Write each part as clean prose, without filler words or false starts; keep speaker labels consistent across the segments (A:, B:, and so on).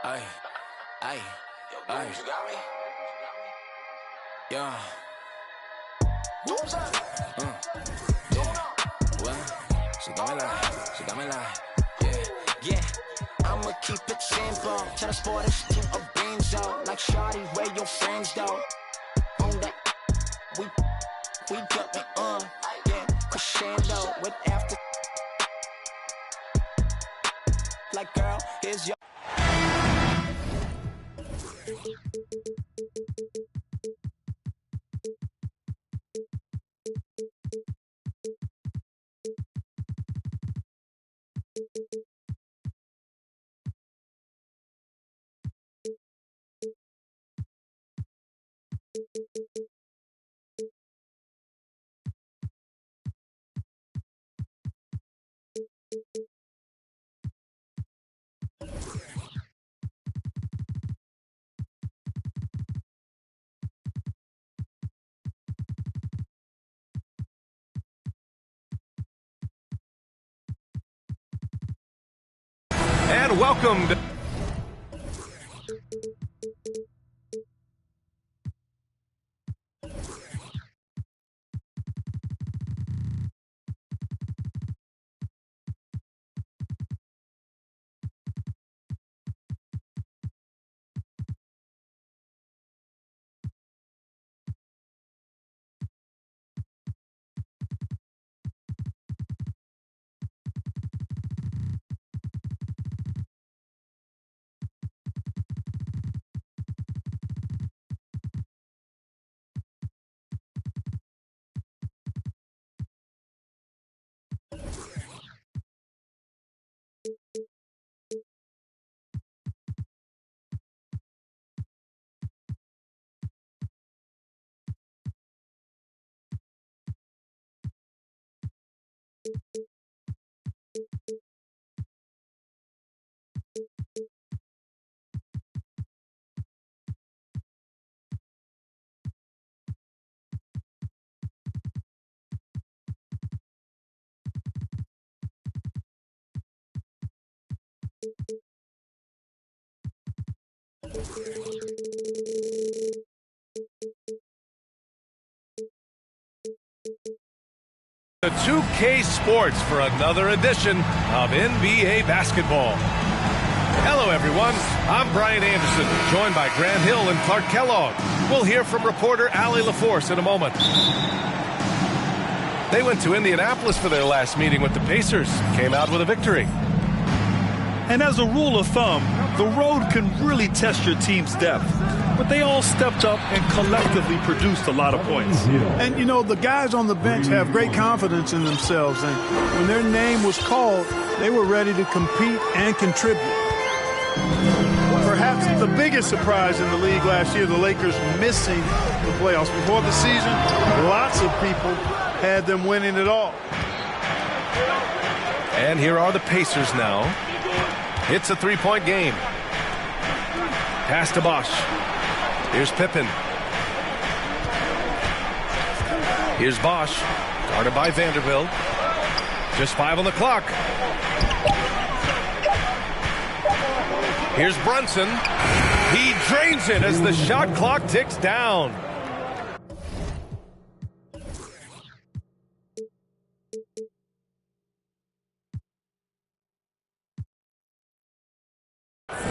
A: Ay, ay, ay. Yeah. Well, she got me like, yeah. I'ma keep it simple. Tell the sporters to a benzo. Like shawty, where your friends though? On that, we got me yeah. Crescendo with after. Like girl, here's your.
B: And welcome to the 2K Sports for another edition of NBA basketball. Hello, everyone. I'm Brian Anderson, joined by Grant Hill and Clark Kellogg. We'll hear from reporter Allie LaForce in a moment. They went to Indianapolis for their last meeting with the Pacers, came out with a victory.
C: And as a rule of thumb, the road can really test your team's depth. But they all stepped up and collectively produced a lot of points.
D: And, you know, the guys on the bench have great confidence in themselves. And when their name was called, they were ready to compete and contribute. Perhaps the biggest surprise in the league last year, the Lakers missing the playoffs. Before the season, lots of people had them winning it all.
B: And here are the Pacers now. It's a three-point game. Pass to Bosch. Here's Pippen. Here's Bosch, guarded by Vanderbilt. Just 5 on the clock. Here's Brunson. He drains it as the shot clock ticks down.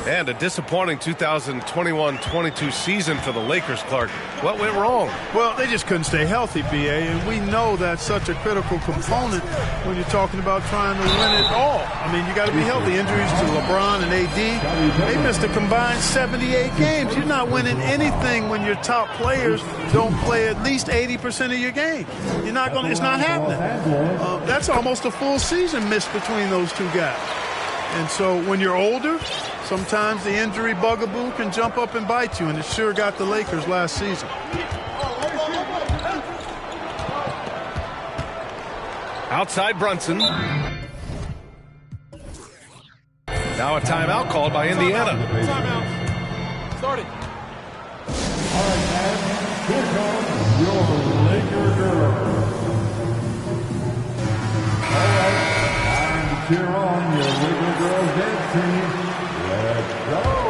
B: And a disappointing 2021-22 season for the Lakers, Clark. What went wrong?
D: Well, they just couldn't stay healthy, BA, and we know that's such a critical component when you're talking about trying to win it all. I mean, you got to be healthy. Injuries to LeBron and AD, they missed a combined 78 games. You're not winning anything when your top players don't play at least 80% of your game. You're not going. It's not happening. That's almost a full season missed between those two guys. And so when you're older, sometimes the injury bugaboo can jump up and bite you, and it sure got the Lakers last season.
B: Outside Brunson. Now a timeout called by Indiana.
E: Timeout. Started.
F: All right, guys, here comes your Laker girl. All right, time to cheer on your Laker girls dance team. Let's go.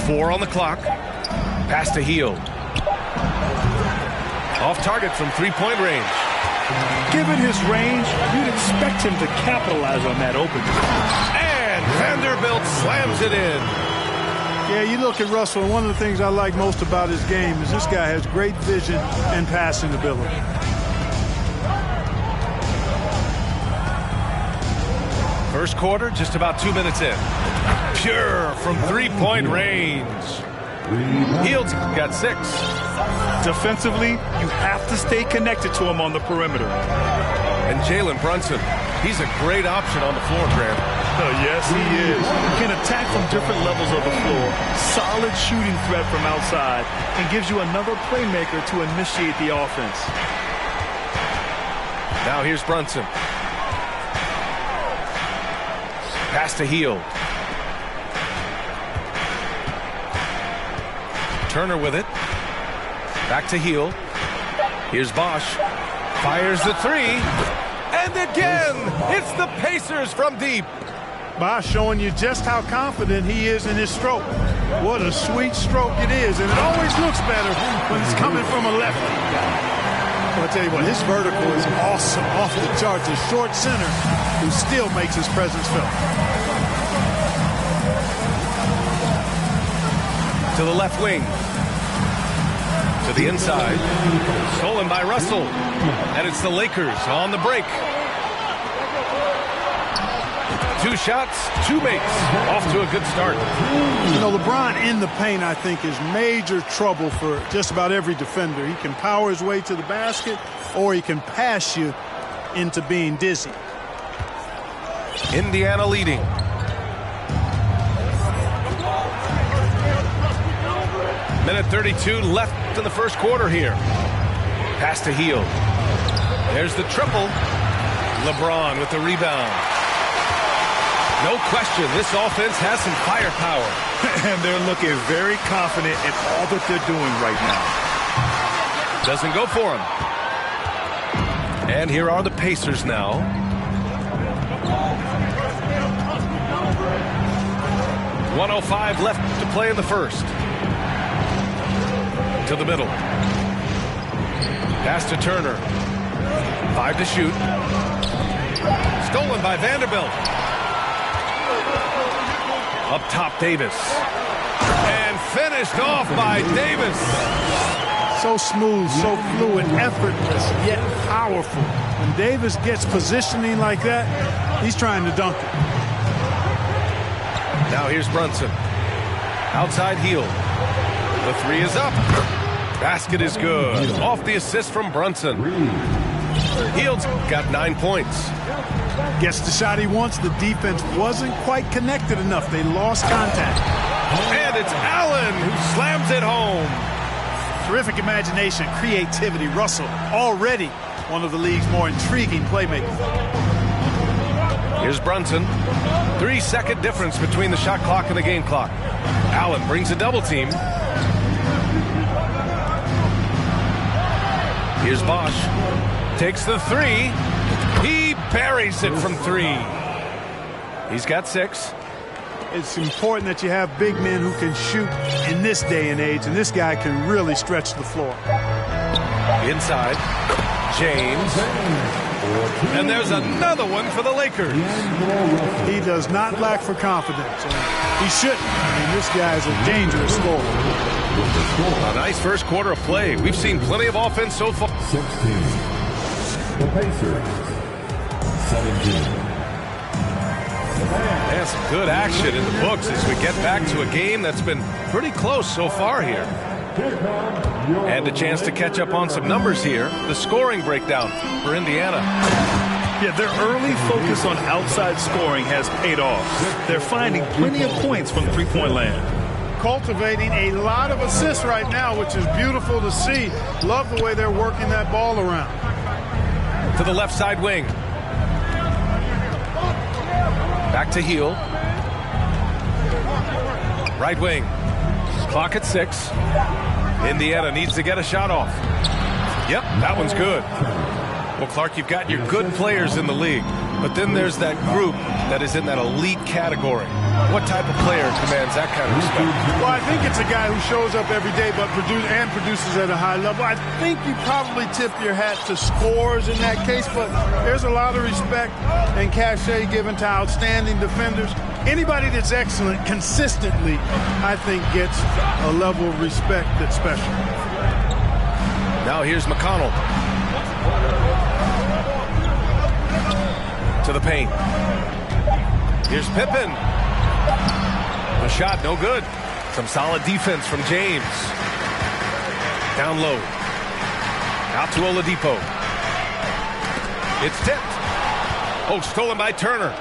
B: 4 on the clock. Pass to Heel. Off target from three-point range.
C: Given his range, you'd expect him to capitalize on that opening.
B: And Vanderbilt slams it in.
D: Yeah, you look at Russell, and one of the things I like most about his game is this guy has great vision and passing ability.
B: First quarter, just about 2 minutes in. Pure from three-point range. Heald's got 6.
C: Defensively, you have to stay connected to him on the perimeter.
B: And Jalen Brunson, he's a great option on the floor, Grant.
C: Oh, yes, he is. Can attack from different levels of the floor. Solid shooting threat from outside, and gives you another playmaker to initiate the offense.
B: Now here's Brunson. Pass to Heel. Turner with it. Back to Heel. Here's Bosch. Fires the 3. And again, it's the Pacers from deep.
D: Bosch showing you just how confident he is in his stroke. What a sweet stroke it is, and it always looks better when it's coming from a lefty. I'll tell you what, his vertical is awesome, off the charts. A short center who still makes his presence felt.
B: To the left wing. To the inside. Stolen by Russell. And it's the Lakers on the break. 2 shots, 2 makes. Off to a good start.
D: You know, LeBron in the paint, I think, is major trouble for just about every defender. He can power his way to the basket, or he can pass you into being dizzy.
B: Indiana leading. Minute 32 left in the first quarter here. Pass to Heel. There's the triple. LeBron with the rebound. No question, this offense has some firepower.
C: And they're looking very confident in all that they're doing right now.
B: Doesn't go for him. And here are the Pacers now. .105 left to play in the first. To the middle. Pass to Turner. 5 to shoot. Stolen by Vanderbilt. Up top, Davis. And finished off by Davis.
D: So smooth, so fluid, effortless, yet powerful. When Davis gets positioning like that, he's trying to dunk it.
B: Now here's Brunson. Outside Heel. The 3 is up. Basket is good. Off the assist from Brunson. Heald's got 9 points.
D: Gets the shot he wants. The defense wasn't quite connected enough. They lost contact.
B: And it's Allen who slams it home.
D: Terrific imagination, creativity. Russell already one of the league's more intriguing playmakers.
B: Here's Brunson. 3-second difference between the shot clock and the game clock. Allen brings a double team. Here's Bosch. Takes the 3. He buries it from 3. He's got 6.
D: It's important that you have big men who can shoot in this day and age, and this guy can really stretch the floor.
B: Inside. James. And there's another one for the Lakers.
D: He does not lack for confidence. He shouldn't. I mean, this guy is a dangerous scorer.
B: A nice first quarter of play. We've seen plenty of offense so far.
F: 16. The Pacers. 17.
B: And some good action in the books as we get back to a game that's been pretty close so far here. And a chance to catch up on some numbers here. The scoring breakdown for Indiana.
C: Yeah, their early focus on outside scoring has paid off. They're finding plenty of points from three-point land.
D: Cultivating a lot of assists right now, which is beautiful to see. Love the way they're working that ball around.
B: To the left side wing. Back to Heel. Right wing. Clock at 6. Indiana needs to get a shot off. Yep, that one's good. Well, Clark, you've got your good players in the league, but then there's that group that is in that elite category. What type of player commands that kind of respect?
D: Well, I think it's a guy who shows up every day but produces at a high level. I think you probably tip your hat to scores in that case, but there's a lot of respect and cachet given to outstanding defenders. Anybody that's excellent consistently, I think, gets a level of respect that's special.
B: Now here's McConnell. To the paint. Here's Pippen. The shot, no good. Some solid defense from James. Down low. Out to Oladipo. It's tipped. Oh, stolen by Turner.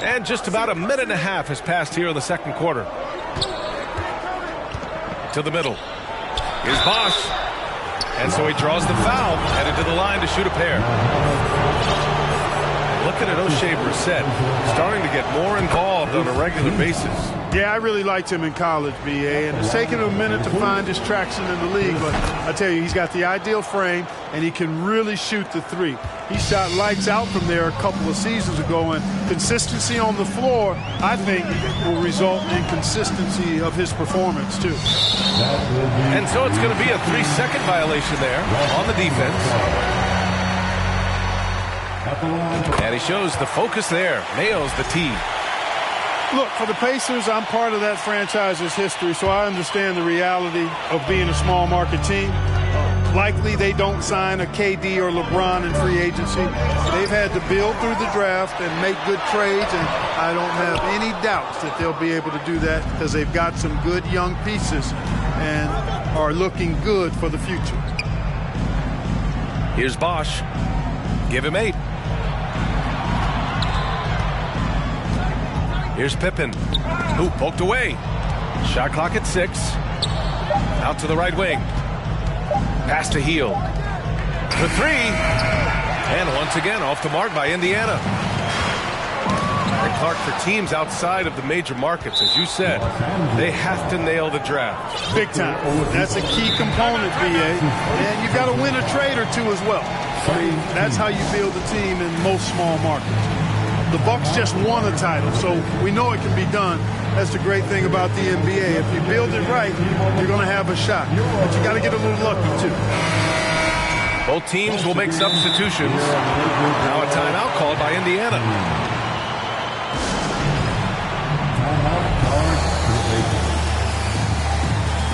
B: And just about a minute and a half has passed here in the second quarter. To the middle. Here's Bosch. And so he draws the foul, headed to the line to shoot a pair. Looking at O'Shea Brissett, starting to get more involved on a regular basis.
D: Yeah, I really liked him in college, B.A., and it's taken him a minute to find his traction in the league, but I tell you, he's got the ideal frame, and he can really shoot the three. He shot lights out from there a couple of seasons ago, and consistency on the floor, I think, will result in consistency of his performance, too.
B: And so it's going to be a 3-second violation there on the defense. And he shows the focus there. Nails the tee.
D: Look, for the Pacers, I'm part of that franchise's history, so I understand the reality of being a small market team. Likely they don't sign a KD or LeBron in free agency. They've had to build through the draft and make good trades, and I don't have any doubts that they'll be able to do that because they've got some good young pieces and are looking good for the future.
B: Here's Bosch. Give him 8. Here's Pippen. Ooh, poked away. Shot clock at 6. Out to the right wing. Pass to Heel. The 3. And once again, off the mark by Indiana. And Clark, for teams outside of the major markets, as you said, they have to nail the draft.
D: Big time. That's a key component, B.A. And you've got to win a trade or two as well. I mean, that's how you build a team in most small markets. The Bucks just won a title, so we know it can be done. That's the great thing about the NBA. If you build it right, you're going to have a shot. But you got to get a little lucky, too.
B: Both teams will make substitutions. Now a timeout called by Indiana.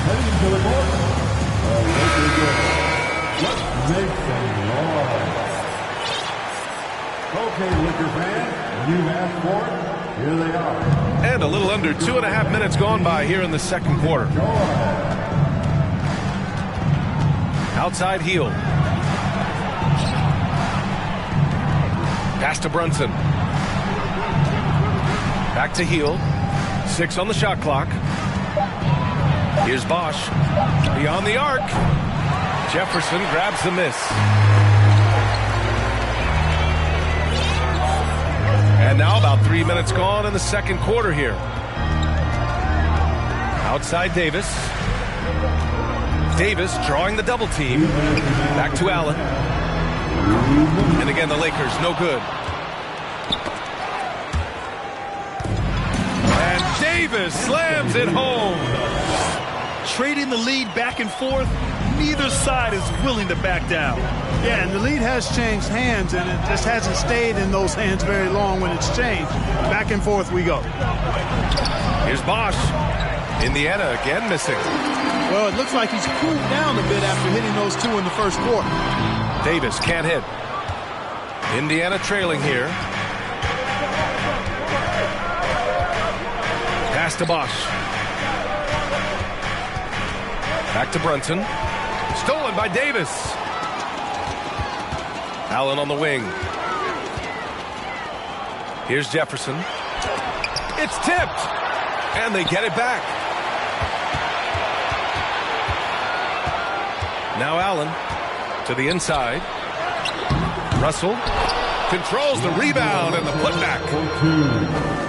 F: Heading to the court, Mason Lloyd. Okay, Liquor fans, you've asked for it. Here they are.
B: And a little under 2.5 minutes gone by here in the second quarter. Outside Heel. Pass to Brunson. Back to Heel. 6 on the shot clock. Here's Bosch. Beyond the arc. Jefferson grabs the miss. And now about 3 minutes gone in the second quarter here. Outside Davis. Davis drawing the double team. Back to Allen. And again, the Lakers, no good. And Davis slams it home.
C: Trading the lead back and forth, neither side is willing to back down.
D: Yeah, and the lead has changed hands, and it just hasn't stayed in those hands very long when it's changed. Back and forth we go.
B: Here's Bosch. Indiana again missing.
D: Well, it looks like he's cooled down a bit after hitting those 2 in the first quarter.
B: Davis can't hit. Indiana trailing here. Pass to Bosch. Back to Brunson. Stolen by Davis. Allen on the wing. Here's Jefferson. It's tipped. And they get it back. Now Allen to the inside. Russell controls the rebound and the putback.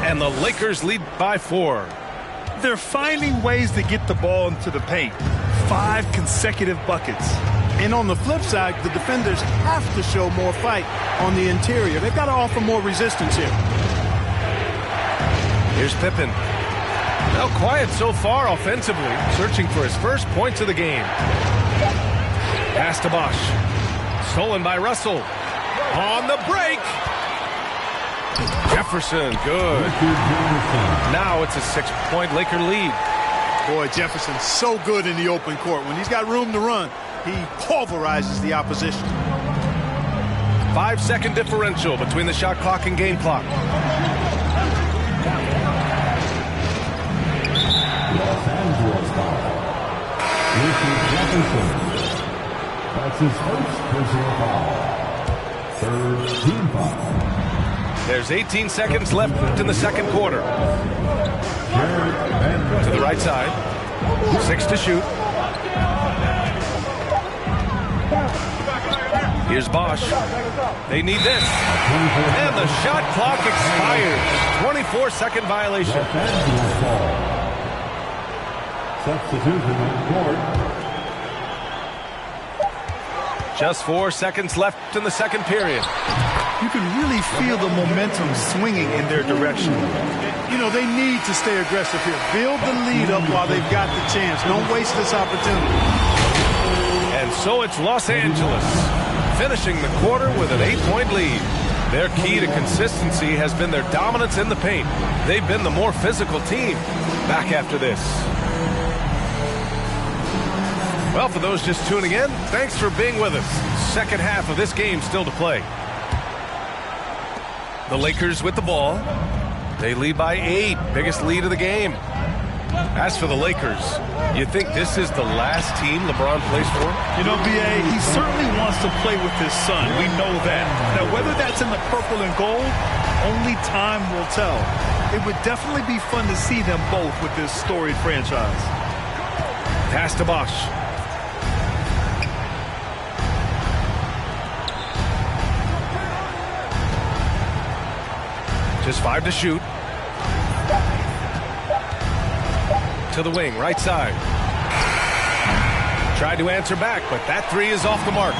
B: And the Lakers lead by 4.
C: They're finding ways to get the ball into the paint. 5 consecutive buckets.
D: And on the flip side, the defenders have to show more fight on the interior. They've got to offer more resistance here.
B: Here's Pippen. Now quiet so far offensively, searching for his first points of the game. Pass to Bosch. Stolen by Russell. On the break. Jefferson, good. Now it's a 6-point Laker lead.
D: Boy, Jefferson's so good in the open court. When he's got room to run, he pulverizes the opposition.
B: 5-second differential between the shot clock and game clock.
F: Los Angeles foul. Jefferson. That's his first personal foul. Third team foul.
B: There's 18 seconds left in the second quarter. To the right side. 6 to shoot. Here's Bosch. They need this. And the shot clock expires. 24-second violation.
F: Substitution on court.
B: Just 4 seconds left in the second period.
C: You can really feel the momentum swinging in their direction.
D: You know, they need to stay aggressive here. Build the lead up while they've got the chance. Don't waste this opportunity.
B: And so it's Los Angeles, finishing the quarter with an 8-point lead. Their key to consistency has been their dominance in the paint. They've been the more physical team. Back after this. Well, for those just tuning in, thanks for being with us. Second half of this game still to play. The Lakers with the ball. They lead by 8, biggest lead of the game. As for the Lakers, you think this is the last team LeBron plays for?
C: You know, B.A., he certainly wants to play with his son. We know that. Now, whether that's in the purple and gold, only time will tell. It would definitely be fun to see them both with this storied franchise.
B: Pass to Bosch. Just 5 to shoot. To the wing, right side. Tried to answer back, but that 3 is off the mark.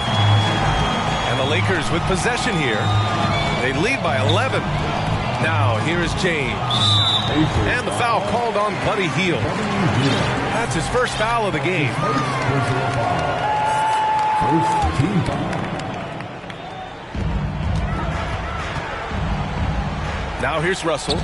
B: And the Lakers with possession here. They lead by 11. Now, here is James. And the foul called on Buddy Hield. That's his first foul of the game.
F: First team foul.
B: Now here's Russell.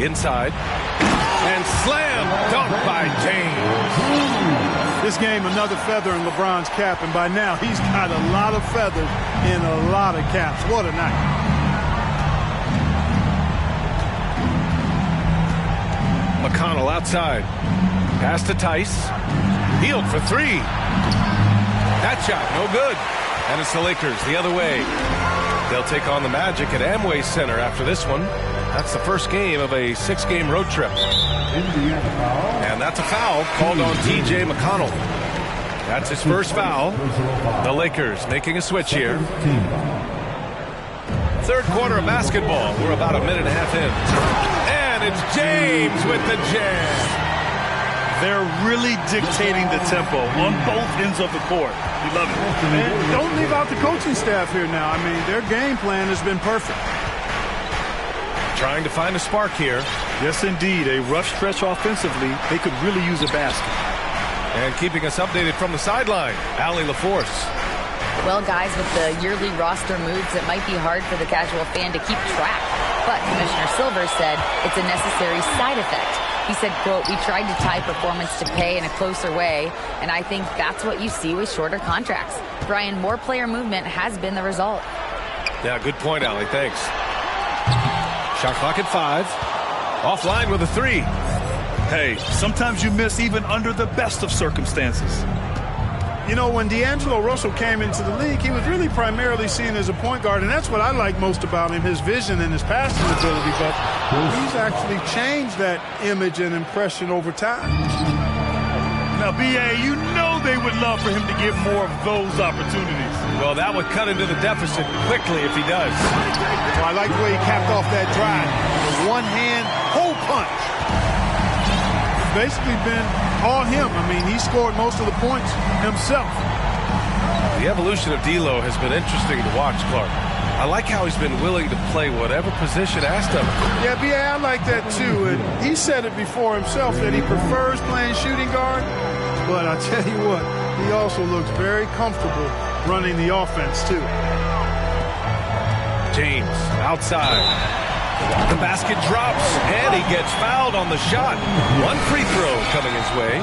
B: Inside. And slam dunk by James.
D: This game, another feather in LeBron's cap, and by now he's got a lot of feathers in a lot of caps. What a night.
B: McConnell outside. Pass to Tice. Hield for 3. That shot, no good. And it's the Lakers the other way. They'll take on the Magic at Amway Center after this one. That's the first game of a 6-game road trip. And that's a foul called on T.J. McConnell. That's his first foul. The Lakers making a switch here. Third quarter of basketball. We're about a minute and a half in. And it's James with the jam.
C: They're really dictating the tempo on both ends of the court. You love it.
D: And don't leave out the coaching staff here now. I mean, their game plan has been perfect.
B: Trying to find a spark here.
C: Yes, indeed. A rough stretch offensively. They could really use a basket.
B: And keeping us updated from the sideline, Allie LaForce.
G: Well, guys, with the yearly roster moves, it might be hard for the casual fan to keep track. But Commissioner Silver said it's a necessary side effect. He said, quote, "We tried to tie performance to pay in a closer way, and I think that's what you see with shorter contracts." Brian, more player movement has been the result.
B: Yeah, good point, Allie. Thanks. Shot clock at 5. Offline with a 3.
C: Hey, sometimes you miss even under the best of circumstances.
D: You know, when D'Angelo Russell came into the league, he was really primarily seen as a point guard, and that's what I like most about him, his vision and his passing ability. But he's actually changed that image and impression over time.
C: Now, B.A., you know they would love for him to get more of those opportunities.
B: Well, that would cut into the deficit quickly if he does.
D: Well, I like the way he capped off that drive. The one-hand hole punch. basically been all him. I mean, he scored most of the points himself.
B: The evolution of D'Lo has been interesting to watch, Clark. I like how he's been willing to play whatever position asked of him.
D: Yeah, B.A., I like that too. And he said it before himself that he prefers playing shooting guard. But I tell you what, he also looks very comfortable running the offense too.
B: James outside. The basket drops, and he gets fouled on the shot. One free throw coming his way.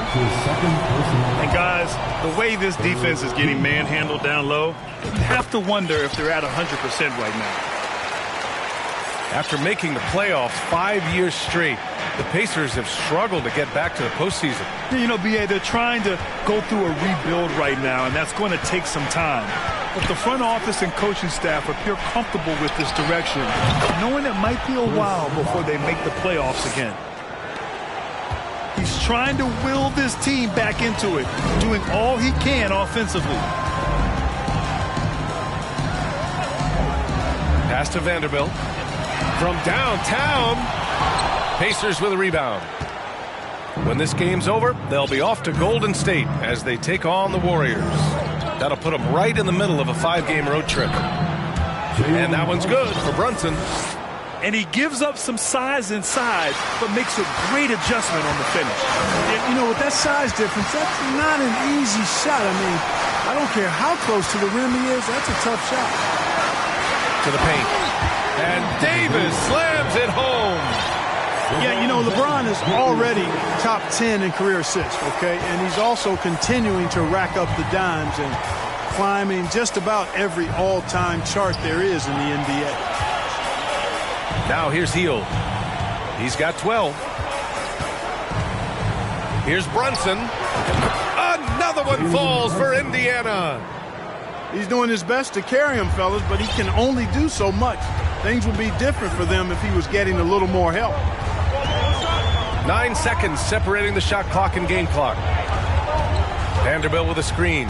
C: And guys, the way this defense is getting manhandled down low, you have to wonder if they're at 100% right now.
B: After making the playoffs 5 years straight, the Pacers have struggled to get back to the postseason.
C: You know, B.A., they're trying to go through a rebuild right now, and that's going to take some time. But the front office and coaching staff appear comfortable with this direction, knowing it might be a while before they make the playoffs again. He's trying to will this team back into it, doing all he can offensively.
B: Pass to Vanderbilt. From downtown, Pacers with a rebound. When this game's over, they'll be off to Golden State as they take on the Warriors. That'll put them right in the middle of a 5-game road trip. And that one's good for Brunson.
C: And he gives up some size inside, but makes a great adjustment on the finish.
D: And, you know, with that size difference, that's not an easy shot. I mean, I don't care how close to the rim he is, that's a tough shot.
B: To the paint. And Davis slams it home.
D: Yeah, you know, LeBron is already top 10 in career assists, okay? And he's also continuing to rack up the dimes and climbing just about every all-time chart there is in the NBA.
B: Now here's Hield. He's got 12. Here's Brunson. Another one falls for Indiana.
D: He's doing his best to carry him, fellas, but he can only do so much. Things would be different for them if he was getting a little more help.
B: 9 seconds separating the shot clock and game clock. Vanderbilt with a screen.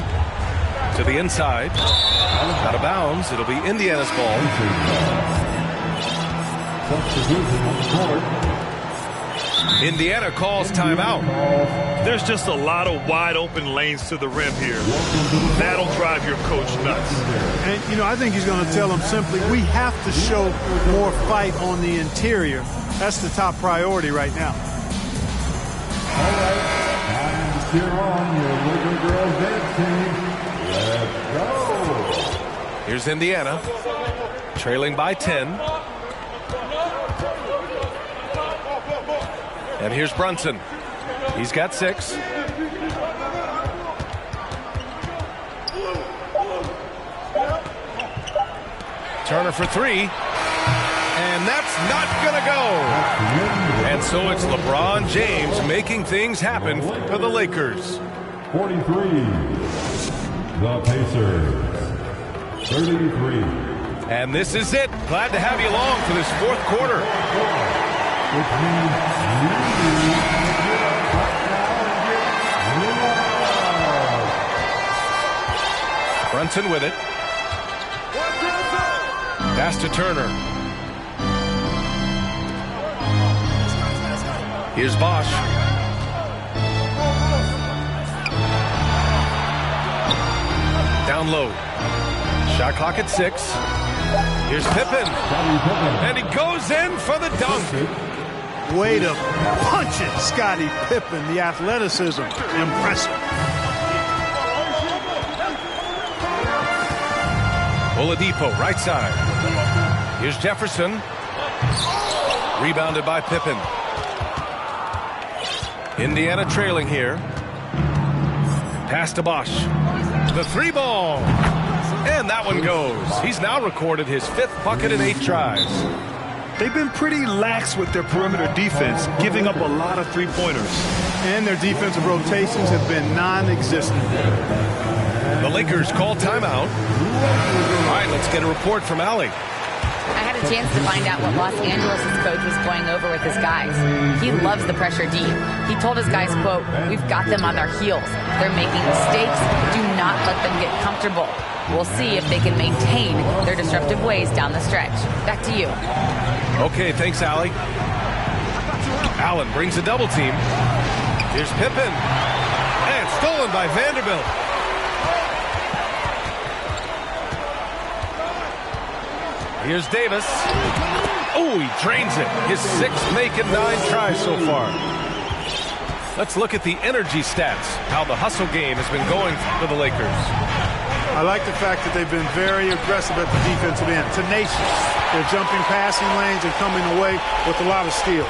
B: To the inside. Out of bounds. It'll be Indiana's ball. Indiana calls timeout.
C: There's just a lot of wide open lanes to the rim here. That'll drive your coach nuts.
D: And, you know, I think he's going to tell them simply, we have to show more fight on the interior. That's the top priority right now.
F: All right, time to cheer on your little girl dance team. Let's go.
B: Here's Indiana, trailing by 10. And here's Brunson. He's got 6. Turner for 3. And that's not going to go. And so it's LeBron James making things happen for the Lakers.
F: 43. The Pacers. 33.
B: And this is it. Glad to have you along for this fourth quarter.
F: Which means
B: Brunson with it. Pass to Turner. Here's Bosch. Down low. Shot clock at 6. Here's Pippen. And he goes in for the dunk.
D: Way to punch it, Scottie Pippen. The athleticism, impressive.
B: Oladipo, right side. Here's Jefferson. Rebounded by Pippen. Indiana trailing here. Pass to Bosch. The 3 ball. And that one goes. He's now recorded his 5th bucket in 8 tries.
C: They've been pretty lax with their perimeter defense, giving up a lot of 3-pointers.
D: And their defensive rotations have been non-existent.
B: The Lakers call timeout. All right, let's get a report from Allie.
G: I had a chance to find out what Los Angeles' coach was going over with his guys. He loves the pressure deep. He told his guys, quote, "We've got them on their heels. They're making mistakes. Do not let them get comfortable. We'll see if they can maintain their disruptive ways down the stretch." Back to you.
B: Okay, thanks, Allie. Allen brings a double team. Here's Pippen. And stolen by Vanderbilt. Here's Davis. Oh, he drains it. His 6th make in 9 tries so far. Let's look at the energy stats, how the hustle game has been going for the Lakers.
D: I like the fact that they've been very aggressive at the defensive end, tenacious. They're jumping passing lanes and coming away with a lot of steals.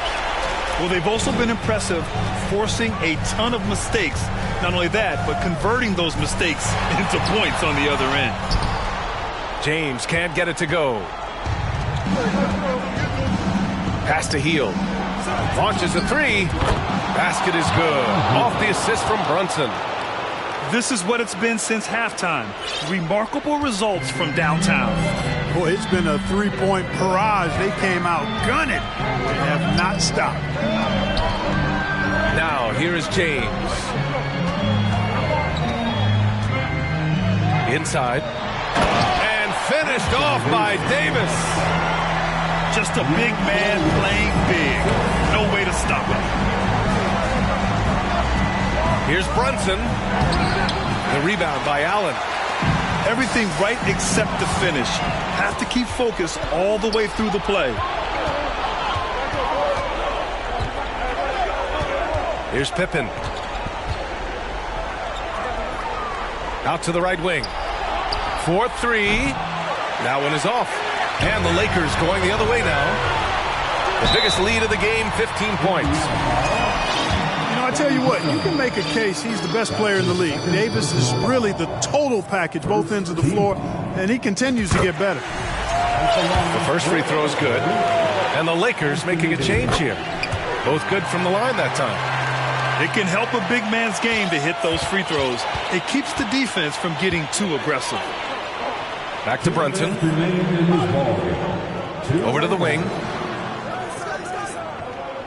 C: Well, they've also been impressive, forcing a ton of mistakes. Not only that, but converting those mistakes into points on the other end.
B: James can't get it to go. Pass to Hield. Launches a 3. Basket is good. Off the assist from Brunson.
C: This is what it's been since halftime. Remarkable results from downtown.
D: Boy, it's been a three-point barrage. They came out gunning and have not stopped.
B: Now, here is James. Inside. And finished off by Davis.
C: Just a big man playing big. No way to stop him.
B: Here's Brunson. The rebound by Allen.
C: Everything right except the finish. Have to keep focus all the way through the play.
B: Here's Pippen. Out to the right wing. 4-3. That one is off. And the Lakers going the other way now. The biggest lead of the game, 15 points.
D: I tell you what, you can make a case he's the best player in the league. Davis is really the total package, both ends of the floor, and he continues to get better.
B: The first free throw is good, and the Lakers making a change here. Both good from the line that time.
C: It can help a big man's game to hit those free throws. It keeps the defense from getting too aggressive.
B: Back to Brunson. Over to the wing.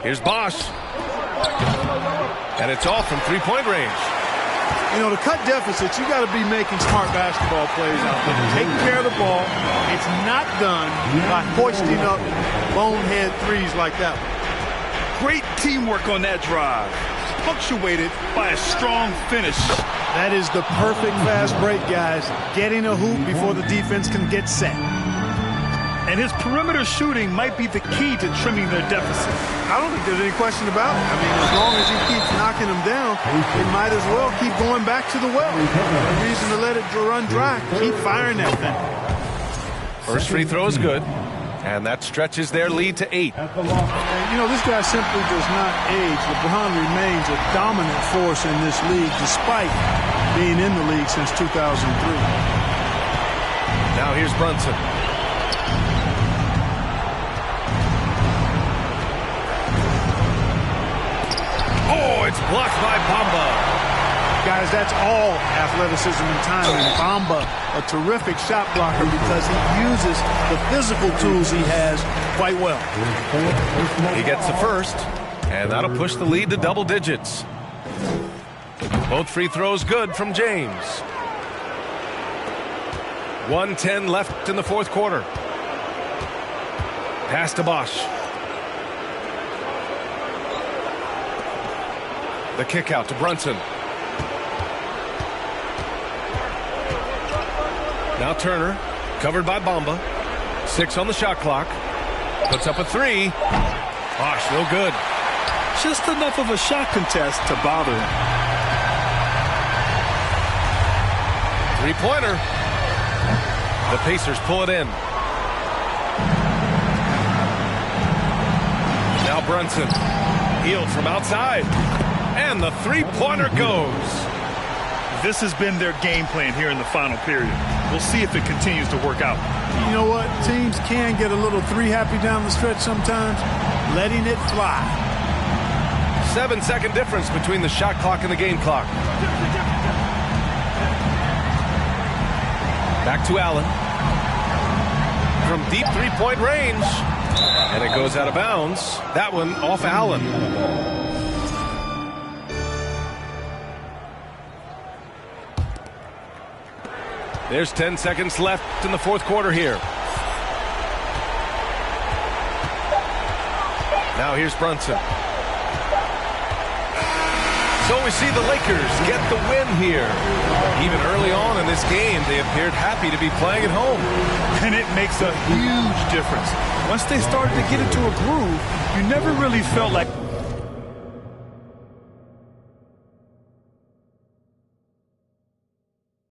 B: Here's Bosch. And it's off from three-point range.
D: You know, to cut deficits, you got to be making smart basketball plays out there. Taking care of the ball. It's not done by hoisting up bonehead threes like that one.
C: Great teamwork on that drive. Punctuated by a strong finish.
D: That is the perfect fast break, guys. Getting a hoop before the defense can get set.
C: And his perimeter shooting might be the key to trimming their deficit.
D: I don't think there's any question about it. I mean, as long as he keeps knocking them down, they might as well keep going back to the well. No reason to let it run dry. Keep firing that thing.
B: First free throw is good. And that stretches their lead to 8.
D: And, you know, this guy simply does not age. LeBron remains a dominant force in this league, despite being in the league since 2003.
B: Now here's Brunson. Oh, it's blocked by Bamba.
D: Guys, that's all athleticism and timing. Bamba, a terrific shot blocker because he uses the physical tools he has quite well.
B: He gets the first, and that'll push the lead to double digits. Both free throws good from James. 1:10 left in the fourth quarter. Pass to Bosch. The kick out to Brunson. Now Turner, covered by Bamba. 6 on the shot clock. Puts up a 3. Bosch, no good.
C: Just enough of a shot contest to bother him.
B: 3-pointer. The Pacers pull it in. Now Brunson. Hield from outside. And the 3-pointer goes.
C: This has been their game plan here in the final period. We'll see if it continues to work out.
D: You know what? Teams can get a little three-happy down the stretch sometimes. Letting it fly.
B: 7-second difference between the shot clock and the game clock. Back to Allen. From deep three-point range. And it goes out of bounds. That one off Allen. There's 10 seconds left in the fourth quarter here. Now here's Brunson. So we see the Lakers get the win here. Even early on in this game, they appeared happy to be playing at home.
C: And it makes a huge difference. Once they started to get into a groove, you never really felt like